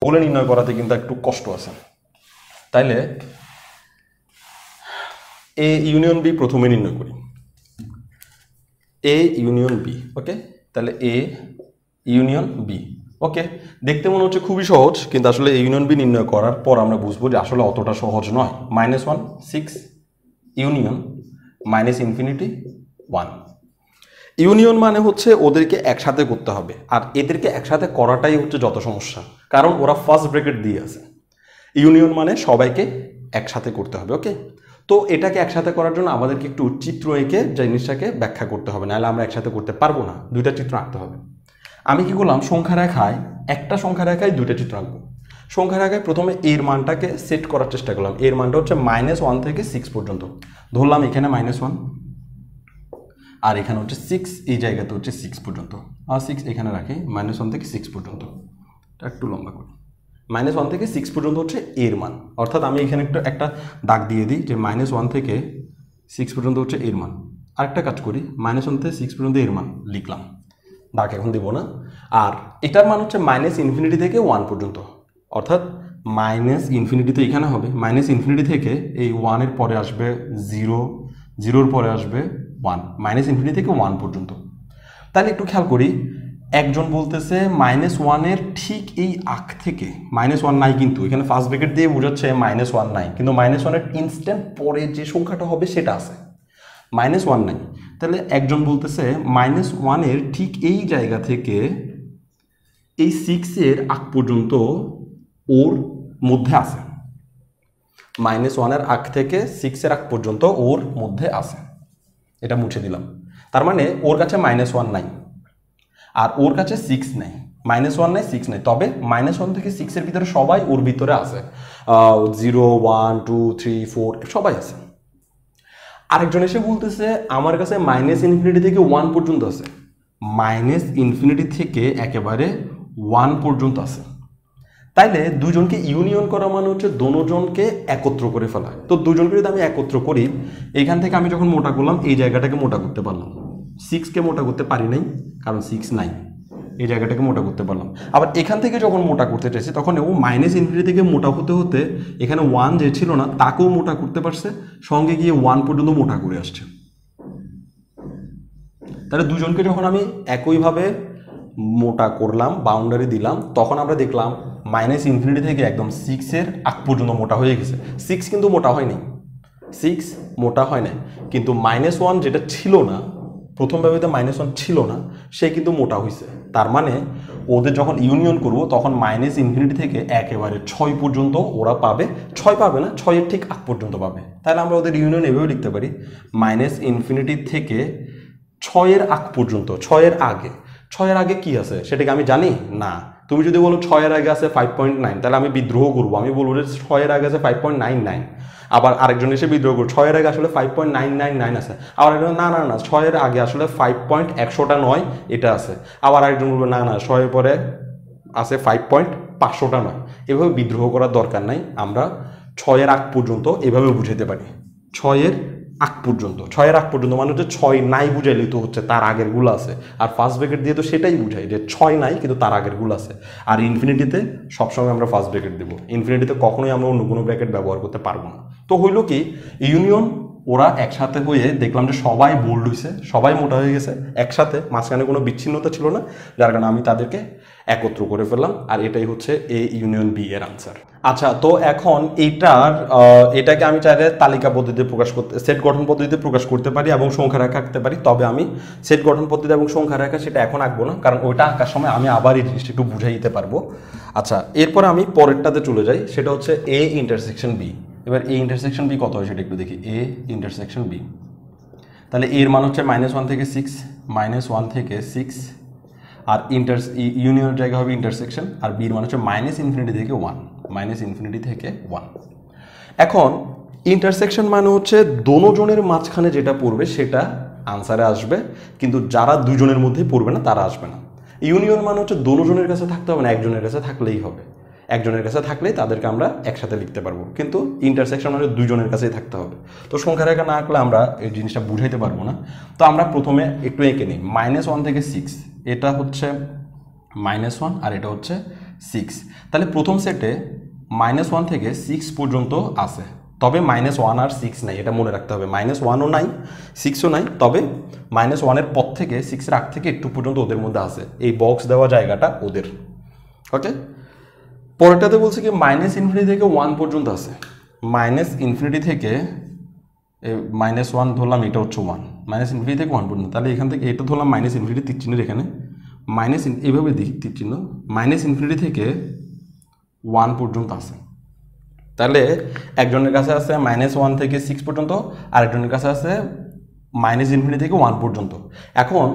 বলে নির্ণয় করাতে কিন্তু একটু কষ্ট আছে। তাইলে এ ইউনিয়ন বি প্রথমে নির্ণয় করি, এ ইউনিয়ন বি। ওকে, তাহলে এ ইউনিয়ন বি। ওকে, দেখতে মনে হচ্ছে খুবই সহজ, কিন্তু আসলে এ ইউনিয়ন বি নির্ণয় করার পর আমরা বুঝবো যে আসলে অতটা সহজ নয়। -1 6 ইউনিয়ন -ইনফিনিটি 1। ইউনিয়ন মানে হচ্ছে ওদেরকে একসাথে করতে হবে, আর এদেরকে একসাথে করাটাই হচ্ছে যত সমস্যা, কারণ ওরা ফার্স্ট ব্র্যাকেট দিয়ে আছে। ইউনিয়ন মানে সবাইকে একসাথে করতে হবে। ওকে, তো এটাকে একসাথে করার জন্য আমাদেরকে একটু চিত্র এঁকে জিনিসটাকে ব্যাখ্যা করতে হবে, নাহলে আমরা একসাথে করতে পারবো না। দুইটা চিত্র আঁকতে হবে। আমি কি করলাম, সংখ্যা রেখায় একটা সংখ্যা রেখায় দুইটা চিত্র আঁকবো। সংখ্যা রেখায় প্রথমে এর মানটাকে সেট করার চেষ্টা করলাম। এর মানটা হচ্ছে -1 থেকে 6 পর্যন্ত ধরলাম। এখানে -1 আর এখানে হচ্ছে 6, এই জায়গাতে হচ্ছে 6 পর্যন্ত, আর 6 এখানে রাখি। -1 থেকে 6 পর্যন্ত, একটু লম্বা করি। -1 থেকে 6 পর্যন্ত হচ্ছে এর মান, অর্থাৎ আমি এখানে একটা দাগ দিয়ে দিই যে -1 থেকে 6 পর্যন্ত হচ্ছে এর মান। আরেকটা কাজ করি, -1 থেকে 6 পর্যন্ত এর মান লিখলাম, দাগ এখন দিব না। আর এটার মান হচ্ছে -ইনফিনিটি থেকে 1 পর্যন্ত, অর্থাৎ -ইনফিনিটি তো এখানে হবে। -ইনফিনিটি থেকে এই 1 এর পরে আসবে 0, 0-এর পরে আসবে 1, -ইনফিনিটি থেকে 1 পর্যন্ত। তাহলে একটু খেয়াল করি, একজন বলতেছে -1 এর ঠিক এই আগ থেকে, -1 নাই কিন্তু এখানে ফার্স্ট ব্র্যাকেট দিয়ে বোঝাচ্ছে -1 নাই, কিন্তু -1 এর ইনস্ট্যান্ট পরে যে সংখ্যাটা হবে সেটা আছে, -1 নাই। তাহলে একজন বলতেছে -1 এর ঠিক এই জায়গা থেকে এই 6 এর আগ পর্যন্ত ওর মধ্যে আছে। -1 এর আগ থেকে 6 এর আগ পর্যন্ত ওর মধ্যে আছে, এটা মুছে দিলাম। তার মানে ওর কাছে -1 নাই, আর ওর কাছে 6 নাই। -1 নাই, 6 নাই, তবে -1 থেকে 6 এর ভিতরে সবাই ওর ভিতরে আছে। 0 1 2 3 4 সবাই আছে। আরেকজন এসে বলতেছে আমার কাছে -ইনফিনিটি থেকে 1 পর্যন্ত আছে। -ইনফিনিটি থেকে একেবারে 1 পর্যন্ত আছে। তাইলে দুজনকে ইউনিয়ন করা মানে হচ্ছে দুজনকে একত্র করে ফেলা। তো দুজনকে যদি আমি একত্র করি, এইখান থেকে আমি যখন মোটা করলাম এই জায়গাটাকে মোটা করতে পারলাম। 6কে মোটা করতে পারি নাই, কারণ 6 নাই। এই জায়গাটাকে মোটা করতে পারলাম। আবার এখান থেকে যখন মোটা করতে চাইছি, তখন ও -ইনফিনিটি থেকে মোটা হতে হতে এখানে 1 যে ছিল না তাকেও মোটা করতে পারছে, সঙ্গে গিয়ে 1 পর্যন্ত মোটা করে আসছে। তাহলে দুজনকে যখন আমি একইভাবে মোটা করলাম, বাউন্ডারি দিলাম, তখন আমরা দেখলাম -ইনফিনিটি থেকে একদম 6 এর আগ পর্যন্ত মোটা হয়ে গেছে। 6 কিন্তু মোটা হয়নি, 6 মোটা হয় নাই, কিন্তু -1 যেটা ছিল না, প্রথম ভাবে -1 ছিল না, সে কিন্তু মোটা হয়েছে। তার মানে ওদের যখন ইউনিয়ন করব তখন -ইনফিনিটি থেকে একেবারে 6 পর্যন্ত ওরা পাবে। 6 পাবে না, 6 এর ঠিক আগ পর্যন্ত পাবে। তাহলে আমরা ওদের ইউনিয়ন এভাবে লিখতে পারি, -ইনফিনিটি থেকে 6 এর আগ পর্যন্ত। 6 এর আগে, 6 এর আগে কি আছে সেটাকে আমি জানি না। তুমি যদি বলো 6 এর আগে আছে 5.9, তাহলে আমি বিদ্রোহ করবো, আমি বলবো যে 6 এর আগে আছে 5.99। আবার আরেকজন এসে বিদ্রোহ করবো 6 এর আগে আসলে 5.999 আছে। আবার একজন না না না 6 এর আগে আসলে 5.100 এটা আছে। আবার আরেকজন বলবে না না 6 এর পরে আছে 5.500 এভাবে বিদ্রোহ করার দরকার নাই। আমরা 6 এর আগ পর্যন্ত এভাবে বুঝাইতে পারি। 6 এর আগ পর্যন্ত, 6 এর আগ পর্যন্ত মানে হচ্ছে 6 নাই বুঝাইলে তো হচ্ছে তার আগের গুলো আছে। আর ফার্স্ট ব্র্যাকেট দিয়ে তো সেটাই বুঝাই যে 6 নাই কিন্তু তার আগের গুলো আছে। আর ইনফিনিটিতে সবসময় আমরা ফার্স্ট ব্র্যাকেট দেবো, ইনফিনিটিতে কখনোই আমরা অন্য কোনো ব্র্যাকেট ব্যবহার করতে পারবো না। তো হইলো কি, ইউনিয়ন ওরা একসাথে হয়ে দেখলাম যে সবাই বোল্ড হয়েছে, সবাই মোটা হয়ে গেছে একসাথে, মাঝখানে কোনো বিচ্ছিন্নতা ছিল না, যার কারণে আমি তাদেরকে একত্র করে ফেললাম। আর এটাই হচ্ছে এ ইউনিয়ন বি এর আনসার। আচ্ছা, তো এখন এটাকে আমি চাইলে তালিকা পদ্ধতিতে প্রকাশ করতে, সেট গঠন পদ্ধতিতে প্রকাশ করতে পারি এবং সংখ্যা রেখা আঁকতে পারি। তবে আমি সেট গঠন পদ্ধতি এবং সংখ্যা রেখা সেটা এখন আঁকবো না, কারণ ওইটা আঁকার সময় আমি আবার এই জিনিসটা একটু বুঝাই দিতে পারবো। আচ্ছা, এরপরে আমি পরেরটাতে চলে যাই, সেটা হচ্ছে এ ইন্টারসেকশন বি। এবার এ ইন্টারসেকশন বি কত হয় সেটা একটু দেখি। এ ইন্টারসেকশন বি, তাহলে এর মান হচ্ছে -1 থেকে 6, -1 থেকে 6, আর ইউনিয়নের জায়গা হবে ইন্টারসেকশন, আর বির মান হচ্ছে -ইনফিনিটি থেকে 1, -ইনফিনিটি থেকে 1। এখন ইন্টারসেকশন মানে হচ্ছে দোনোজনের মাঝখানে যেটা পড়বে সেটা আনসারে আসবে, কিন্তু যারা দুজনের মধ্যে পড়বে না তারা আসবে না। ইউনিয়ন মানে হচ্ছে দোনোজনের কাছে থাকতে হবে না, একজনের কাছে থাকলেই হবে। একজনের কাছে থাকলেই তাদেরকে আমরা একসাথে লিখতে পারবো, কিন্তু ইন্টারসেকশন মানে দুজনের কাছেই থাকতে হবে। তো সংখ্যা রেখা না আঁকলে আমরা এই জিনিসটা বুঝাইতে পারবো না। তো আমরা প্রথমে একটু এঁকে নিই। -1 থেকে 6, এটা হচ্ছে -1 আর এটা হচ্ছে 6, তাহলে প্রথম সেটে -1 থেকে 6 পর্যন্ত আছে, তবে -1 আর 6 নাই, এটা মনে রাখতে হবে। -1ও নাই 6ও নাই, তবে -1-এর পর থেকে 6-এর আগ থেকে একটু পর্যন্ত ওদের মধ্যে আছে, এই বক্স দেওয়া জায়গাটা ওদের। ওকে, পরেরটাতে বলছে কি -∞ থেকে 1 পর্যন্ত আছে। -∞ থেকে -1 ধরলাম, এটা হচ্ছে 1, -∞ থেকে 1 পর্যন্ত, তাহলে এখান থেকে এটা ধরলাম -∞ তীর চিহ্নের এখানে এইভাবে দেখি তীর চিহ্ন, -∞ থেকে 1 পর্যন্ত আছে। তাহলে একজনের কাছে আছে -1 থেকে 6 পর্যন্ত, আরেকজনের কাছে আছে -∞ থেকে 1 পর্যন্ত। এখন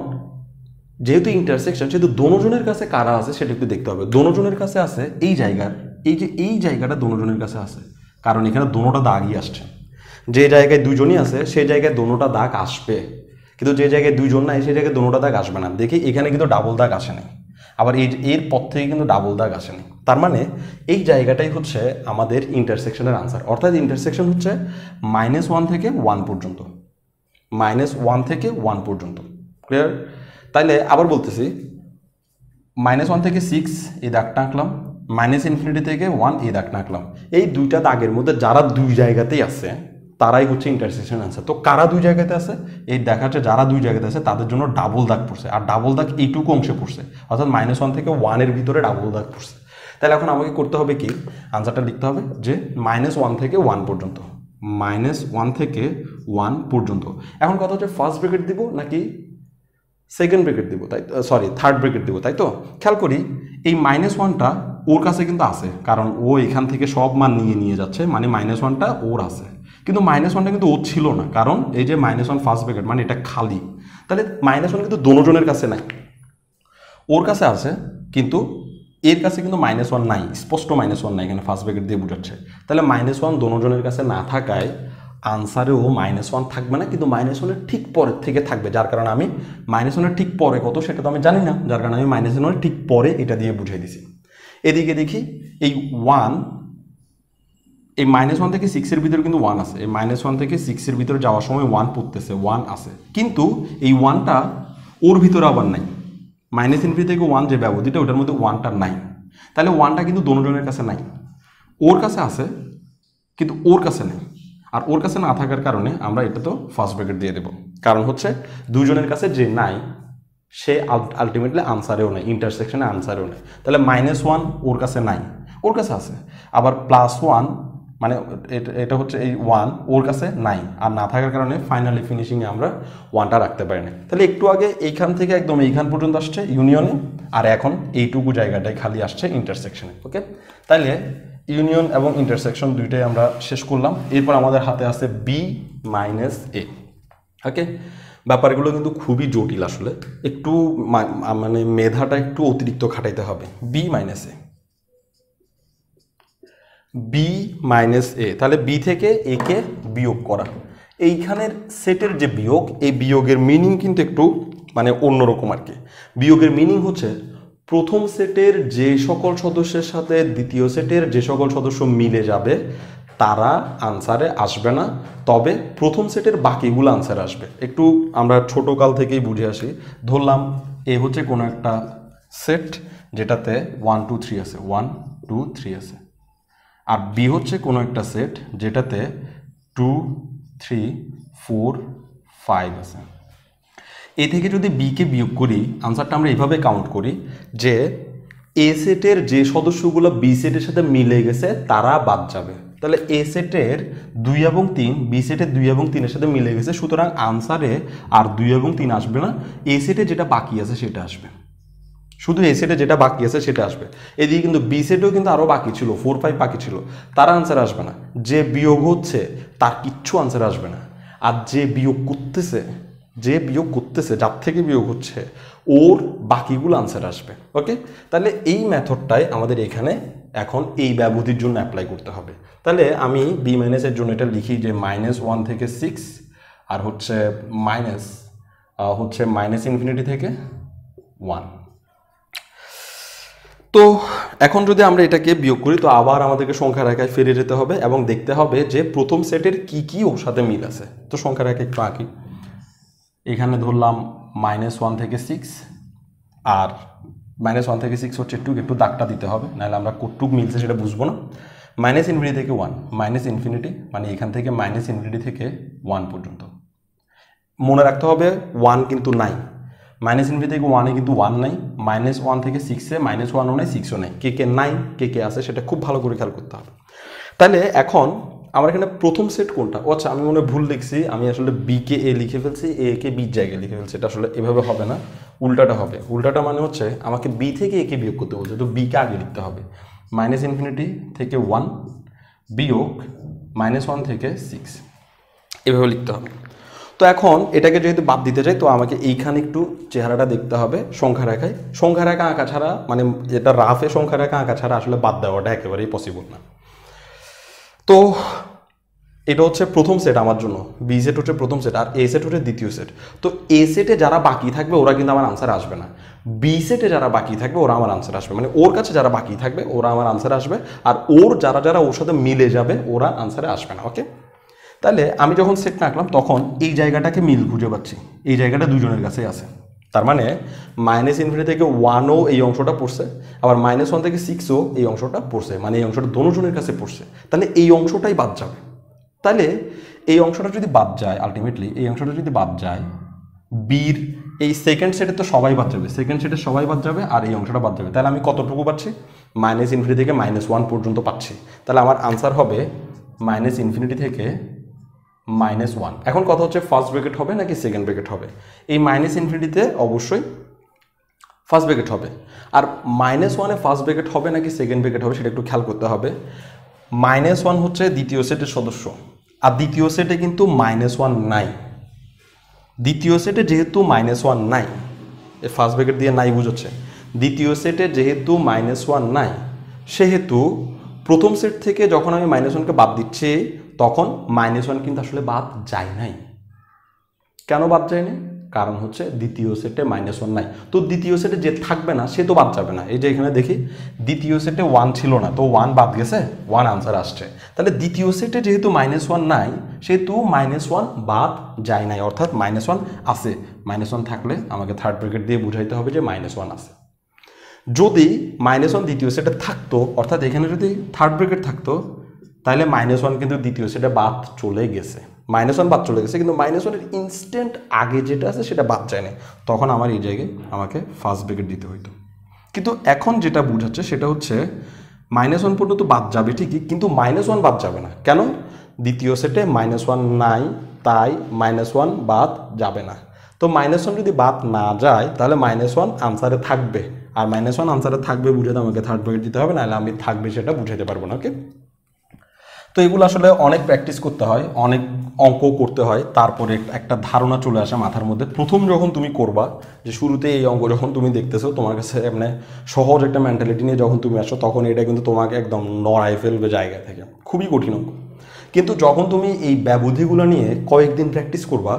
যেহেতু ইন্টারসেকশন, যেহেতু দোনোজনের কাছে কারা আছে সেটা একটু দেখতে হবে। দোনোজনের কাছে আছে এই জায়গার, এই জায়গাটা দোনোজনের কাছে আছে, কারণ এখানে দোনোটা দাগই আসছে। যে জায়গায় দুজনই আছে সেই জায়গায় দোনোটা দাগ আসবে, কিন্তু যে জায়গায় দুইজন নাই সেই জায়গায় দোনোটা দাগ আসবে না। দেখি এখানে কিন্তু ডাবল দাগ আসে নাই, আবার এর পর থেকে কিন্তু ডাবল দাগ আসেনি। তার মানে এই জায়গাটাই হচ্ছে আমাদের ইন্টারসেকশনের আনসার, অর্থাৎ ইন্টারসেকশন হচ্ছে -1 থেকে 1 পর্যন্ত, -1 থেকে 1 পর্যন্ত। ক্লিয়ার? তাইলে আবার বলতেছি, -1 থেকে 6 এই দাগটা আঁকলাম, -∞ থেকে 1 এই দাগটা আঁকলাম। এই দুইটা দাগের মধ্যে যারা দুই জায়গাতেই আছে তারাই হচ্ছে ইন্টারসেকশন আনসার। তো কারা দুই জায়গাতে আছে, এই দেখা যাচ্ছে যারা দুই জায়গাতে আছে তাদের জন্য ডাবল দাগ পড়ছে, আর ডাবল দাগ এইটুকু অংশে পড়ছে, অর্থাৎ -1 থেকে 1-এর ভিতরে ডাবল দাগ পড়ছে। তাহলে এখন আমাকে করতে হবে কি, আনসারটা লিখতে হবে যে -1 থেকে 1 পর্যন্ত, -1 থেকে 1 পর্যন্ত। এখন কথা হচ্ছে ফার্স্ট ব্র্যাকেট দিব নাকি সেকেন্ড ব্র্যাকেট দিব, তাই সরি থার্ড ব্র্যাকেট দিব, তাই তো? খেয়াল করি এই -1টা ওর কাছে কিন্তু আছে, কারণ ও এখান থেকে সব মান নিয়ে যাচ্ছে, মানে -1টা ওর আছে, কিন্তু -1টা কিন্তু ও ছিল না, কারণ এই যে -1 ফার্স্ট ব্র্যাকেট মানে এটা খালি। তাহলে -1 কিন্তু দোনোজনের কাছে নাই, ওর কাছে আছে কিন্তু এর কাছে কিন্তু -1 নাই, স্পষ্ট -1 নাই, এখানে ফার্স্ট ব্র্যাকেট দিয়ে বোঝাচ্ছে। তাহলে -1 দোনোজনের কাছে না থাকায় আনসারেও -1 থাকবে না, কিন্তু -1-এর ঠিক পরের থেকে থাকবে, যার কারণে আমি -1-এর ঠিক পরে কত সেটা তো আমি জানি না, যার কারণে আমি -1-এর ঠিক পরে এটা দিয়ে বুঝিয়ে দিছি। এদিকে দেখি এই 1, এই -1 থেকে 6-এর ভিতরে কিন্তু 1 আছে, এই -1 থেকে 6-এর ভিতরে যাওয়ার সময় 1 পড়তেছে, 1 আছে, কিন্তু এই 1টা ওর ভিতরে আবার নাই, -∞ থেকে 1 যে ব্যবধিটা ওটার মধ্যে 1টা নাই। তাহলে 1টা কিন্তু দোনোজনের কাছে নাই, ওর কাছে আছে কিন্তু ওর কাছে নেই, আর ওর কাছে না থাকার কারণে আমরা এটা তো ফার্স্ট ব্র্যাকেট দিয়ে দেবো, কারণ হচ্ছে দুজনের কাছে যে নাই সে আলটিমেটলি আনসারেও নেই, ইন্টারসেকশনে আনসারেও নেই। তাহলে -1 ওর কাছে নাই, ওর কাছে আছে, আবার +1 মানে এটা হচ্ছে এই 1 ওর কাছে নাই, আর না থাকার কারণে ফাইনালি ফিনিশিংয়ে আমরা 1টা রাখতে পারি না। তাহলে একটু আগে এইখান থেকে একদম এইখান পর্যন্ত আসছে ইউনিয়নে, আর এখন এইটুকু জায়গাটাই খালি আসছে ইন্টারসেকশনে। ওকে, তাহলে ইউনিয়ন এবং ইন্টারসেকশন দুইটাই আমরা শেষ করলাম। এরপর আমাদের হাতে আছে B - A। ওকে, ব্যাপারগুলো কিন্তু খুবই জটিল, আসলে একটু মানে মেধাটা একটু অতিরিক্ত খাটাইতে হবে। B - A, তাহলে B থেকে A কে বিয়োগ করা, এইখানের সেটের যে বিয়োগ, এই বিয়োগের মিনিং কিন্তু একটু মানে অন্যরকম আর কি। বিয়োগের মিনিং হচ্ছে প্রথম সেটের যে সকল সদস্যের সাথে দ্বিতীয় সেটের যে সকল সদস্য মিলে যাবে তারা আনসারে আসবে না, তবে প্রথম সেটের বাকিগুলো আনসারে আসবে। একটু আমরা ছোটকাল থেকেই বুঝে আসি, ধরলাম এ হচ্ছে কোনো একটা সেট যেটাতে 1 2 3 আছে, 1 2 3 আছে, আর বি হচ্ছে কোনো একটা সেট যেটাতে 2 3 4 5 আছে। এ থেকে যদি বিকে বিয়োগ করি, আনসারটা আমরা এইভাবে কাউন্ট করি যে এ সেটের যে সদস্যগুলো বি সেটের সাথে মিলে গেছে তারা বাদ যাবে। তাহলে এ সেটের 2 এবং 3 বি সেটের 2 এবং 3-এর সাথে মিলে গেছে, সুতরাং আনসারে আর 2 এবং 3 আসবে না, এ সেটে যেটা বাকি আছে সেটা আসবে, শুধু এ সেটে যেটা বাকি আছে সেটা আসবে। এদিকে কিন্তু বি সেটেও কিন্তু আরও বাকি ছিল, 4 5 বাকি ছিল, তার আনসার আসবে না। যে বিয়োগ হচ্ছে তার কিচ্ছু আনসার আসবে না, আর যে বিয়োগ করতেছে যার থেকে বিয়োগ হচ্ছে ওর বাকিগুলো আনসার আসবে। ওকে, তাহলে এই মেথডটাই আমাদের এখানে এখন এই ব্যবধির জন্য অ্যাপ্লাই করতে হবে। তাহলে আমি B - এর জন্য এটা লিখি যে -1 থেকে 6, আর হচ্ছে -∞ থেকে 1। তো এখন যদি আমরা এটাকে বিয়োগ করি তো আবার আমাদেরকে সংখ্যা রেখায় ফিরে যেতে হবে এবং দেখতে হবে যে প্রথম সেটের কি কি ওর সাথে মিল আছে। তো সংখ্যা রেখা একটু আঁকি, এখানে ধরলাম -1 থেকে 6, আর -1 থেকে 6 হচ্ছে একটু দাগটা দিতে হবে, নাহলে আমরা কতটুক মিলছে সেটা বুঝবো না। -∞ থেকে 1, -∞ মানে এখান থেকে -∞ থেকে 1 পর্যন্ত। মনে রাখতে হবে 1 কিন্তু নাই, -∞ থেকে 1 কিন্তু 1 নাই, -1 থেকে 6-এ -1ও নাই 6ও নাই, কে নাই কে আছে সেটা খুব ভালো করে খেয়াল করতে হবে। তাহলে এখন আমার এখানে প্রথম সেট কোনটা? আচ্ছা আমি মনে ভুল লিখছি, আমি আসলে বি কে এ লিখে ফেলছি, এ কে বির জায়গায় লিখে ফেলছি। এটা আসলে এভাবে হবে না, উল্টাটা হবে। উল্টাটা মানে হচ্ছে আমাকে বি থেকে এ কে বিয়োগ করতে বলছে, তো বি কে আগে লিখতে হবে। -∞ থেকে 1 বিয়োগ -1 থেকে 6, এভাবে লিখতে হবে। তো এখন এটাকে যেহেতু বাদ দিতে চাই, তো আমাকে এইখানে একটু চেহারাটা দেখতে হবে সংখ্যা রেখায়। সংখ্যা রেখা আঁকা ছাড়া, মানে এটা রাফে সংখ্যা রেখা আঁকা ছাড়া আসলে বাদ দেওয়াটা একেবারেই পসিবল না। তো এটা হচ্ছে প্রথম সেট আমার জন্য, বি সেট হচ্ছে প্রথম সেট, আর এ সেট হচ্ছে দ্বিতীয় সেট। তো এ সেটে যারা বাকি থাকবে ওরা কিন্তু আমার আনসার আসবে না, বি সেটে যারা বাকি থাকবে ওরা আমার আনসার আসবে, মানে ওর কাছে যারা বাকি থাকবে ওরা আমার আনসারে আসবে, আর ওর যারা ওর সাথে মিলে যাবে ওরা আনসারে আসবে না। ওকে, তাহলে আমি যখন সেটটা আঁকলাম তখন এই জায়গাটাকে মিল খুঁজে পাচ্ছি, এই জায়গাটা দুজনের কাছেই আছে। তার মানে -∞ থেকে 1ও এই অংশটা পড়ছে, আবার -1 থেকে 6ও এই অংশটা পড়ছে, মানে এই অংশটা দোনোজনের কাছে পড়ছে। তাহলে এই অংশটাই বাদ যাবে। তাহলে এই অংশটা যদি বাদ যায়, আলটিমেটলি এই অংশটা যদি বাদ যায়, বির এই সেকেন্ড সেটে তো সবাই বাদ যাবে, সেকেন্ড সেটে সবাই বাদ যাবে, আর এই অংশটা বাদ যাবে। তাহলে আমি কতটুকু পাচ্ছি? -∞ থেকে -1 পর্যন্ত পাচ্ছি। তাহলে আমার আনসার হবে -∞ থেকে -1। এখন কথা হচ্ছে ফার্স্ট ব্র্যাকেট হবে নাকি সেকেন্ড ব্র্যাকেট হবে? এই -∞তে অবশ্যই ফার্স্ট ব্র্যাকেট হবে, আর -1-এ ফার্স্ট ব্র্যাকেট হবে নাকি সেকেন্ড ব্র্যাকেট হবে সেটা একটু খেয়াল করতে হবে। -1 হচ্ছে দ্বিতীয় সেটের সদস্য, আর দ্বিতীয় সেটে কিন্তু -1 নাই। দ্বিতীয় সেটে যেহেতু -1 নাই, ফার্স্ট ব্র্যাকেট দিয়ে নাই বুঝাচ্ছে, দ্বিতীয় সেটে যেহেতু -1 নাই, সেহেতু প্রথম সেট থেকে যখন আমি -1কে বাদ দিচ্ছি তখন -1 কিন্তু আসলে বাদ যায় নাই। কেন বাদ যায়নি? কারণ হচ্ছে দ্বিতীয় সেটে -1 নাই, তো দ্বিতীয় সেটে যে থাকবে না সে তো বাদ যাবে না। এই যে এখানে দেখি দ্বিতীয় সেটে 1 ছিল না, তো 1 বাদ গেছে, 1 আনসার আসছে। তাহলে দ্বিতীয় সেটে যেহেতু -1 নাই সেহেতু -1 বাদ যায় নাই, অর্থাৎ -1 আছে। -1 থাকলে আমাকে থার্ড ব্র্যাকেট দিয়ে বুঝাইতে হবে যে -1 আছে। যদি -1 দ্বিতীয় সেটে থাকতো, অর্থাৎ এখানে যদি থার্ড ব্র্যাকেট থাকতো, তাহলে -1 কিন্তু দ্বিতীয় সেটে বাদ চলে গেছে, -1 বাদ চলে গেছে, কিন্তু -1-এর ইনস্ট্যান্ট আগে যেটা আছে সেটা বাদ যায় না, তখন আমার এই জায়গায় আমাকে ফার্স্ট ব্র্যাকেট দিতে হইতো। কিন্তু এখন যেটা বুঝাচ্ছে সেটা হচ্ছে -1 পর্যন্ত বাদ যাবে ঠিকই, কিন্তু -1 বাদ যাবে না। কেন? দ্বিতীয় সেটে -1 নাই, তাই -1 বাদ যাবে না। তো -1 যদি বাদ না যায় তাহলে -1 আনসারে থাকবে, আর -1 আনসারে থাকবে বুঝাতে আমাকে থার্ড ব্র্যাকেট দিতে হবে, নাহলে আমি থাকবে সেটা বুঝাতে পারবো না। ওকে, তো এগুলো আসলে অনেক প্র্যাকটিস করতে হয়, অনেক অঙ্ক করতে হয়, তারপরে একটা ধারণা চলে আসে মাথার মধ্যে। প্রথম যখন তুমি করবা, যে শুরুতে এই অঙ্ক যখন তুমি দেখতেছো, তোমার কাছে মানে সহজ একটা মেন্টালিটি নিয়ে যখন তুমি আসো, তখন এটা কিন্তু তোমাকে একদম নড়াই ফেলবে জায়গা থেকে, খুবই কঠিন অঙ্ক। কিন্তু যখন তুমি এই ব্যবধিগুলো নিয়ে কয়েকদিন প্র্যাকটিস করবা,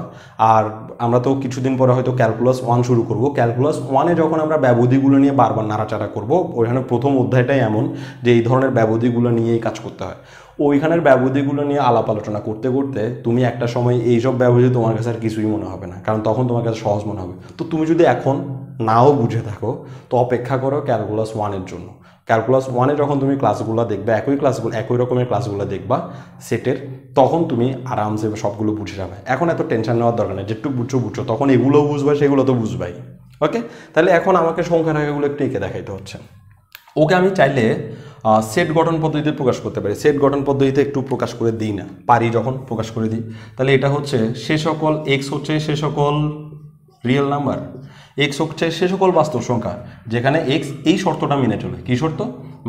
আর আমরা তো কিছুদিন পরে হয়তো ক্যালকুলাস 1 শুরু করব, ক্যালকুলাস 1-এ যখন আমরা ব্যবধিগুলো নিয়ে বারবার নাড়াচাড়া করব, ওইখানে প্রথম অধ্যায়টাই এমন যে এই ধরনের ব্যবধিগুলো নিয়েই কাজ করতে হয়। ওইখানের ব্যবধিগুলো নিয়ে আলাপ আলোচনা করতে করতে তুমি একটা সময় এইসব ব্যবধি তোমার কাছে আর কিছুই মনে হবে না, কারণ তখন তোমার কাছে সহজ মনে হবে। তো তুমি যদি এখন নাও বুঝে থাকো, তো অপেক্ষা করো ক্যালকুলাস 1-এর জন্য। ক্যালকুলাস 1-এ যখন তুমি ক্লাসগুলো দেখবে, একই রকমের ক্লাসগুলো দেখবা সেটের, তখন তুমি আরামসে সবগুলো বুঝে যাবে। এখন এত টেনশন নেওয়ার দরকার নেই, যেটুকু বুঝছো তখন এগুলো বুঝবা, সেগুলো তো বুঝবাই। ওকে, তাহলে এখন আমাকে সংখ্যা রেখাগুলো একটু এঁকে দেখাইতে হচ্ছে। ওকে, আমি চাইলে সেট গঠন পদ্ধতিতে প্রকাশ করতে পারি, সেট গঠন পদ্ধতিতে একটু প্রকাশ করে দিই না, পারি যখন প্রকাশ করে দিই। তাহলে এটা হচ্ছে সে সকল এক্স হচ্ছে সে সকল রিয়েল নাম্বার, এক্স হচ্ছে সে সকল বাস্তব সংখ্যা যেখানে এক্স এই শর্তটা মেনে চলে। কি শর্ত?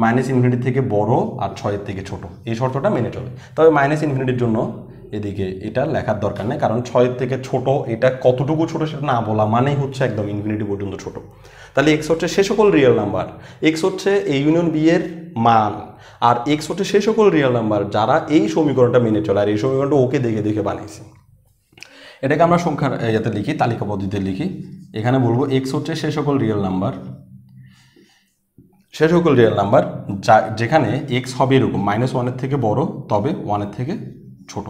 -∞ থেকে বড় আর 6-এর থেকে ছোট, এই শর্তটা মেনে চলে। তবে -∞-এর জন্য এদিকে এটা লেখার দরকার নেই, কারণ 6-এর থেকে ছোট, এটা কতটুকু ছোট সেটা না বলা মানেই হচ্ছে একদম ইনফিনিটি পর্যন্ত ছোট। তাহলে এক্স হচ্ছে সে সকল রিয়েল নাম্বার, এক্স হচ্ছে এ ইউনিয়ন বি এর মান, আর এক্স হচ্ছে সে সকল রিয়েল নাম্বার যারা এই সমীকরণটা মেনে চলে, আর এই সমীকরণটা ওকে দেখে দেখে বানাইছি। এটাকে আমরা সংখ্যার ইয়াতে লিখি, তালিকা পদ্ধতিতে লিখি। এখানে বলবো এক্স হচ্ছে সে সকল রিয়েল নাম্বার, সে সকল রিয়েল নাম্বার যেখানে এক্স হবে এরকম -1-এর থেকে বড় তবে 1-এর থেকে ছোট,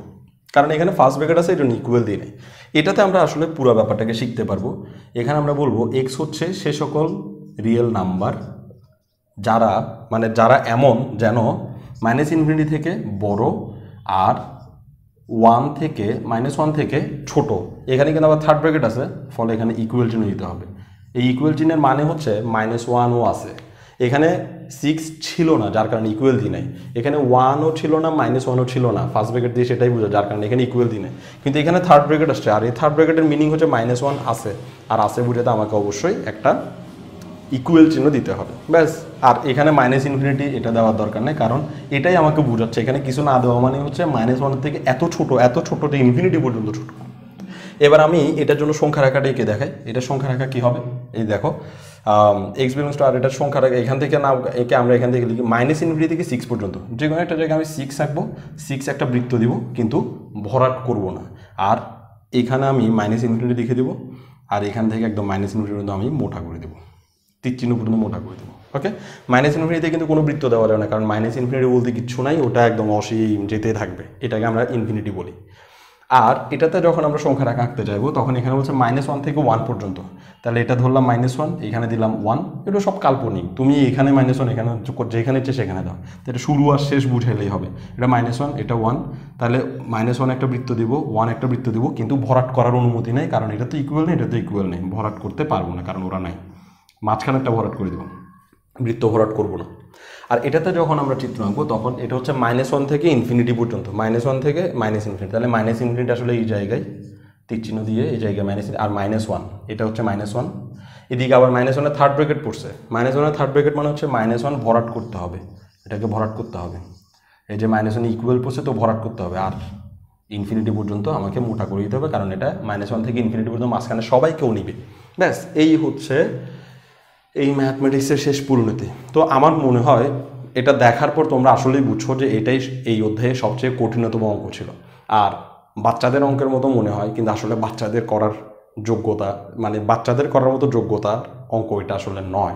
কারণ এখানে ফার্স্ট ব্র্যাকেট আছে, এটা ইকুয়াল দিয়ে নেই। এটাতে আমরা আসলে পুরো ব্যাপারটাকে শিখতে পারবো। এখানে আমরা বলবো এক্স হচ্ছে সে সকল রিয়েল নাম্বার যারা যারা এমন যেন মাইনাস ইনফিনিটি থেকে বড় আর 1 থেকে ছোট। এখানে কিন্তু আবার থার্ড ব্র্যাকেট আছে, ফলে এখানে ইকুয়াল চিহ্ন দিতে হবে। এই ইকুয়াল চিহ্নের মানে হচ্ছে -1ও আছে, এখানে 6 ছিল না যার কারণে ইকুয়াল দিই নাই, এখানে 1ও ছিল না -1ও ছিল না, ফার্স্ট ব্র্যাকেট দিয়ে সেটাই বোঝা যার কারণে এখানে ইকুয়াল দিই নাই। কিন্তু এখানে থার্ড ব্র্যাকেট আসছে, আর এই থার্ড ব্র্যাকেটের মিনিং হচ্ছে -1 আছে, আর আছে বুঝাতে আমাকে অবশ্যই একটা ইকুয়াল চিহ্ন দিতে হবে, ব্যাস। আর এখানে মাইনাস ইনফিনিটি এটা দেওয়ার দরকার নেই, কারণ এটাই আমাকে বোঝাচ্ছে এখানে কিছু না দেওয়া মানে হচ্ছে -1 থেকে এত ছোট যে ইনফিনিটি পর্যন্ত ছোট। এবার আমি এটার জন্য সংখ্যা রেখাটা এঁকে দেখাই। এটার সংখ্যা রেখা কী হবে, এই দেখো এক্স বিলংস টু আর, এটার সংখ্যা রেখা এখান থেকে না একে আমরা এখান থেকে লিখি মাইনাস ইনফিনিটি থেকে 6 পর্যন্ত, যে কোনো একটা জায়গায় আমি 6 আঁকবো, 6 একটা বৃত্ত দিব কিন্তু ভরাট করব না। আর এখানে আমি মাইনাস ইনফিনিটি লিখে দেবো, আর এখান থেকে একদম মাইনাস ইনফিনিটি পর্যন্ত আমি মোটা করে দেবো, তীর চিহ্ন পর্যন্ত মোটা করে দেবো। ওকে, মাইনাস ইনফিনিটিতে কিন্তু কোনো বৃত্ত দেওয়া যাবে না, কারণ মাইনাস ইনফিনিটি বলতে কিচ্ছু নাই, ওটা একদম অসীম যেতে থাকবে, এটাকে আমরা ইনফিনিটি বলি। আর এটাতে যখন আমরা সংখ্যা রেখা আঁকতে যাবো তখন এখানে বলছে -1 থেকে 1 পর্যন্ত, তাহলে এটা ধরলাম -1, এখানে দিলাম 1, এটা সব কাল্পনিক, তুমি এখানে -1 এখানে যেখানে ইচ্ছে সেখানে দাও, তো এটা শুরু আর শেষ বুঝাইলেই হবে। এটা -1 এটা 1, তাহলে -1 একটা বৃত্ত দিব, 1 একটা বৃত্ত দিব, কিন্তু ভরাট করার অনুমতি নেই, কারণ এটা তো ইকুয়াল নেই, এটা তো ইকুয়াল নেই, ভরাট করতে পারবো না কারণ ওরা নাই। মাঝখানে একটা ভরাট করে দেবো, বৃত্ত ভরাট করবো না। আর এটাতে যখন আমরা চিত্র আঁকবো তখন এটা হচ্ছে -1 থেকে ইনফিনিটি পর্যন্ত, -1 থেকে -ইনফিনিটি, তাহলে -ইনফিনিটি আসলে এই জায়গায় তীর চিহ্ন দিয়ে এই জায়গায় মাইনাস, আর -1 এটা হচ্ছে -1, এদিকে আবার -1 থার্ড ব্র্যাকেট পড়ছে, -1 থার্ড ব্র্যাকেট মানে হচ্ছে -1 ভরাট করতে হবে, এটাকে ভরাট করতে হবে, এই যে -1 ইকুয়াল পড়ছে তো ভরাট করতে হবে, আর ইনফিনিটি পর্যন্ত আমাকে মোটা করে দিতে হবে, কারণ এটা -1 থেকে ইনফিনিটি পর্যন্ত মাঝখানে সবাই কেউ নিবে, ব্যাস। এই হচ্ছে এই ম্যাথমেটিক্সের শেষ পরিণতি। তো আমার মনে হয় এটা দেখার পর তোমরা আসলেই বুঝছো যে এটাই এই অধ্যায়ে সবচেয়ে কঠিনতম অঙ্ক ছিল। আর বাচ্চাদের অঙ্কের মতো মনে হয়, কিন্তু আসলে বাচ্চাদের করার যোগ্যতা বাচ্চাদের করার মতো যোগ্যতা অঙ্ক এটা আসলে নয়।